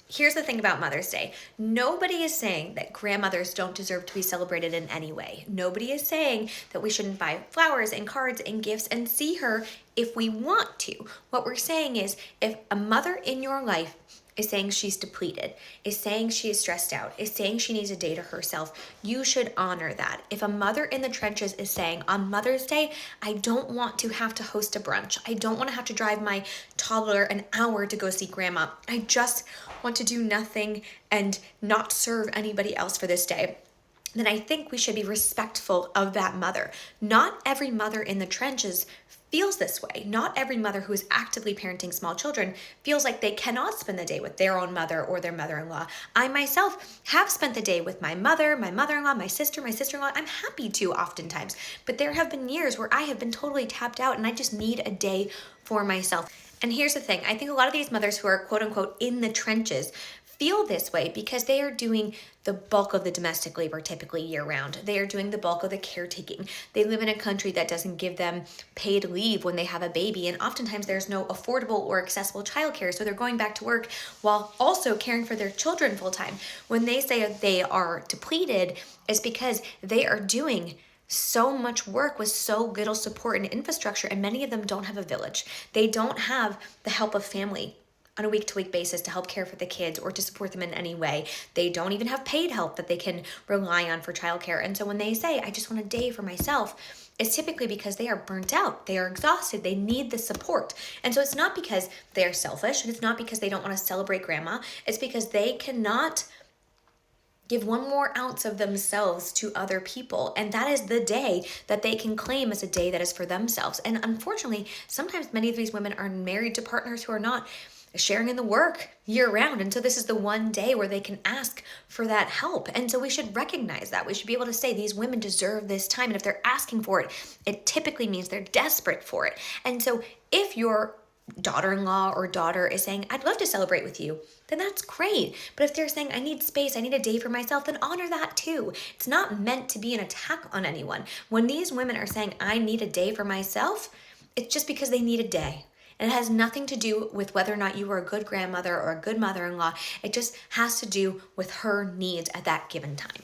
Here's the thing about Mother's Day. Nobody is saying that grandmothers don't deserve to be celebrated in any way. Nobody is saying that we shouldn't buy flowers and cards and gifts and see her if we want to. What we're saying is, if a mother in your life is saying she's depleted, is saying she is stressed out, is saying she needs a day to herself, you should honor that. If a mother in the trenches is saying, on Mother's Day, I don't want to have to host a brunch, I don't want to have to drive my toddler an hour to go see grandma, I just want to do nothing and not serve anybody else for this day, then I think we should be respectful of that mother. Not every mother in the trenches feels this way. Not every mother who is actively parenting small children feels like they cannot spend the day with their own mother or their mother-in-law. I myself have spent the day with my mother, my mother-in-law, my sister, my sister-in-law. I'm happy to oftentimes, but there have been years where I have been totally tapped out and I just need a day for myself. And here's the thing, I think a lot of these mothers who are quote unquote in the trenches feel this way because they are doing the bulk of the domestic labor typically year round. They are doing the bulk of the caretaking. They live in a country that doesn't give them paid leave when they have a baby, and oftentimes there's no affordable or accessible childcare, so they're going back to work while also caring for their children full time. When they say they are depleted, it's because they are doing so much work with so little support and infrastructure, and many of them don't have a village. They don't have the help of family on a week-to-week basis to help care for the kids or to support them in any way. They don't even have paid help that they can rely on for childcare. And so when they say, I just want a day for myself, it's typically because they are burnt out, they are exhausted, they need the support. And so it's not because they are selfish, and it's not because they don't want to celebrate grandma, it's because they cannot give one more ounce of themselves to other people. And that is the day that they can claim as a day that is for themselves. And unfortunately, sometimes many of these women are married to partners who are not sharing in the work year round. And so this is the one day where they can ask for that help. And so we should recognize that. We should be able to say these women deserve this time. And if they're asking for it, it typically means they're desperate for it. And so if your daughter-in-law or daughter is saying, I'd love to celebrate with you, then that's great. But if they're saying, I need space, I need a day for myself, then honor that too. It's not meant to be an attack on anyone. When these women are saying, I need a day for myself, it's just because they need a day. And it has nothing to do with whether or not you are a good grandmother or a good mother-in-law. It just has to do with her needs at that given time.